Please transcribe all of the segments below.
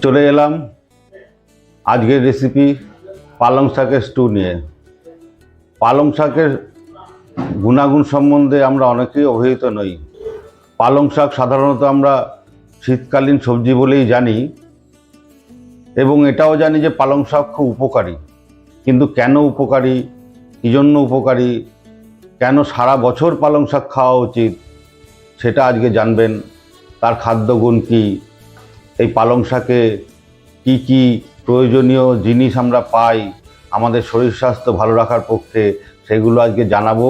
চলে এলাম আজকের রেসিপি পালং শাকের স্টু নিয়ে। পালং শাকের গুণাগুণ সম্বন্ধে আমরা অনেকেই অবহিত নই। পালং শাক সাধারণত আমরা শীতকালীন সবজি বলেই জানি, এবং এটাও জানি যে পালং শাক খুব উপকারী। কিন্তু কেন উপকারী, কী জন্য উপকারী, কেন সারা বছর পালং শাক খাওয়া উচিত, সেটা আজকে জানবেন। তার খাদ্যগুণ কী, এই পালং শাকে কী কী প্রয়োজনীয় জিনিস আমরা পাই আমাদের শরীর স্বাস্থ্য ভালো রাখার পক্ষে, সেগুলো আজকে জানাবো।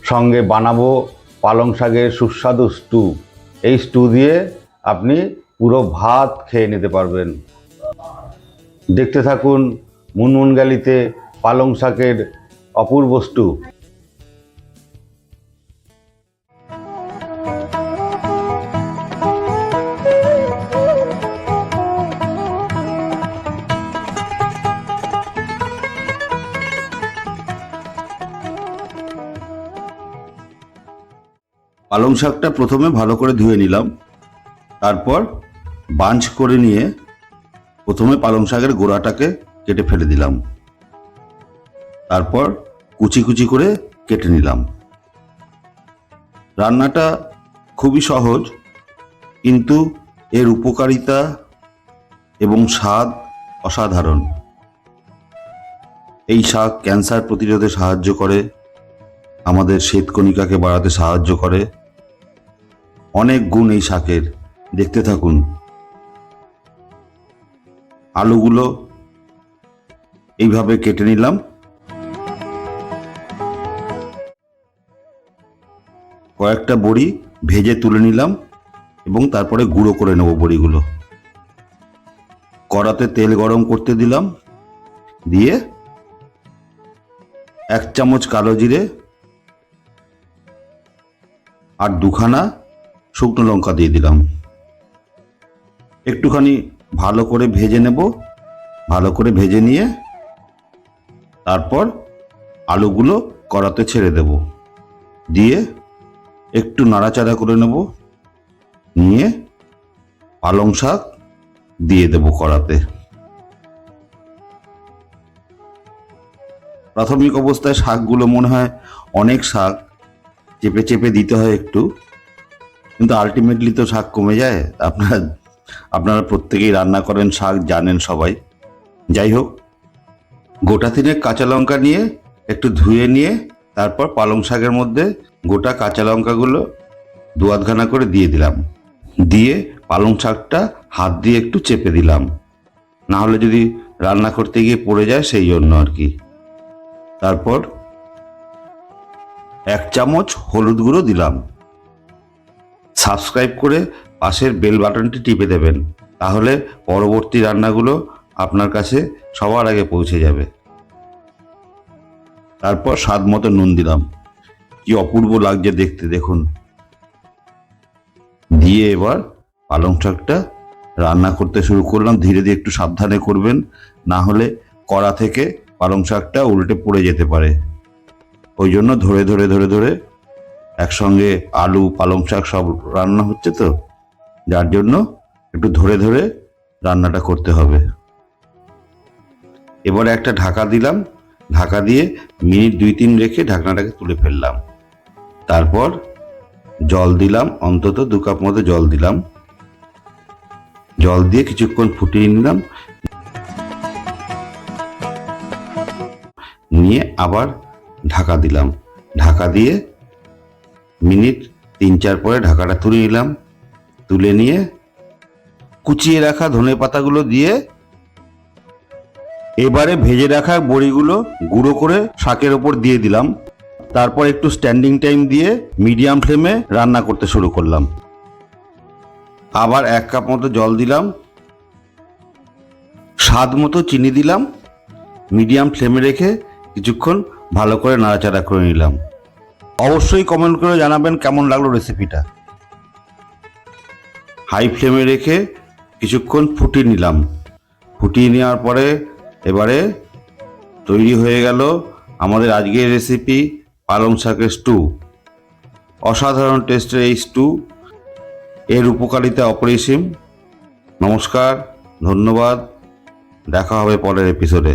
সঙ্গে বানাবো পালং শাকের সুস্বাদু স্টু। এই স্টু দিয়ে আপনি পুরো ভাত খেয়ে নিতে পারবেন। দেখতে থাকুন মুনমুন গ্যালিতে পালং শাকের অপূর্ব স্টু। পালং শাকটা প্রথমে ভালো করে ধুয়ে নিলাম, তারপর বাঞ্চ করে নিয়ে প্রথমে পালং শাকের গোড়াটাকে কেটে ফেলে দিলাম, তারপর কুচি কুচি করে কেটে নিলাম। রান্নাটা খুবই সহজ, কিন্তু এর উপকারিতা এবং স্বাদ অসাধারণ। এই শাক ক্যান্সার প্রতিরোধে সাহায্য করে, আমাদের শ্বেতকণিকাকে বাড়াতে সাহায্য করে। অনেক গুণ এই শাকের, দেখতে থাকুন। আলুগুলো এইভাবে কেটে নিলাম, কয়েকটা বড়ি ভেজে তুলে নিলাম এবং তারপরে গুঁড়ো করে নেব বড়িগুলো। কড়াতে তেল গরম করতে দিলাম, দিয়ে 1 চামচ কালো জিরে আর 2খানা শুকনো লঙ্কা দিয়ে দিলাম। একটুখানি ভালো করে ভেজে নেব। ভালো করে ভেজে নিয়ে তারপর আলুগুলো কড়াতে ছেড়ে দেব, দিয়ে একটু নাড়াচাড়া করে নেব। নিয়ে পালং শাক দিয়ে দেব কড়াতে। প্রাথমিক অবস্থায় শাকগুলো মনে হয় অনেক শাক, চেপে চেপে দিতে হয় একটু, কিন্তু আলটিমেটলি তো শাক কমে যায়। আপনারা প্রত্যেকেই রান্না করেন, শাক জানেন সবাই। যাই হোক, গোটা 3 কাঁচা লঙ্কা নিয়ে একটু ধুয়ে নিয়ে তারপর পালং শাকের মধ্যে গোটা কাঁচা লঙ্কাগুলো 2-8 করে দিয়ে দিলাম। দিয়ে পালং শাকটা হাত দিয়ে একটু চেপে দিলাম, না হলে যদি রান্না করতে গিয়ে পড়ে যায়, সেই জন্য আর কি। তারপর 1 চামচ হলুদ গুঁড়ো দিলাম। সাবস্ক্রাইব করে পাশের বেল বাটনটি টিপে দেবেন, তাহলে পরবর্তী রান্নাগুলো আপনার কাছে সবার আগে পৌঁছে যাবে। তারপর স্বাদ মতো নুন দিলাম। কি অপূর্ব লাগছে দেখতে, দেখুন। দিয়ে এবার পালং শাকটা রান্না করতে শুরু করলাম। ধীরে ধীরে, একটু সাবধানে করবেন, না হলে কড়া থেকে পালং শাকটা উল্টে পড়ে যেতে পারে। ওই জন্য ধরে ধরে ধরে ধরে একসঙ্গে আলু পালং শাক সব রান্না হচ্ছে তো, যার জন্য একটু ধরে ধরে রান্নাটা করতে হবে। এবারে একটা ঢাকা দিলাম, ঢাকা দিয়ে মিনিট 2-3 রেখে ঢাকনাটাকে তুলে ফেললাম। তারপর জল দিলাম, অন্তত 2 কাপ মতো জল দিলাম। জল দিয়ে কিছুক্ষণ ফুটিয়ে নিলাম, নিয়ে আবার ঢাকা দিলাম। ঢাকা দিয়ে মিনিট 3-4 পরে ঢাকাটা তুলে নিলাম। তুলে নিয়ে কুচিয়ে রাখা ধনে পাতাগুলো দিয়ে এবারে ভেজে রাখা বড়িগুলো গুঁড়ো করে শাকের ওপর দিয়ে দিলাম। তারপর একটু স্ট্যান্ডিং টাইম দিয়ে মিডিয়াম ফ্লেমে রান্না করতে শুরু করলাম। আবার 1 কাপ মতো জল দিলাম, স্বাদ মতো চিনি দিলাম। মিডিয়াম ফ্লেমে রেখে কিছুক্ষণ ভালো করে নাড়াচাড়া করে নিলাম। অবশ্যই কমেন্ট করে জানাবেন কেমন লাগলো রেসিপিটা। হাই ফ্লেমে রেখে কিছুক্ষণ ফুটিয়ে নিলাম। ফুটিয়ে নেওয়ার পরে এবারে তৈরি হয়ে গেল আমাদের আজকের রেসিপি পালং শাকের স্টু। অসাধারণ টেস্টের এই স্টু, এর উপকারিতা অপরিসীম। নমস্কার, ধন্যবাদ, দেখা হবে পরের এপিসোডে।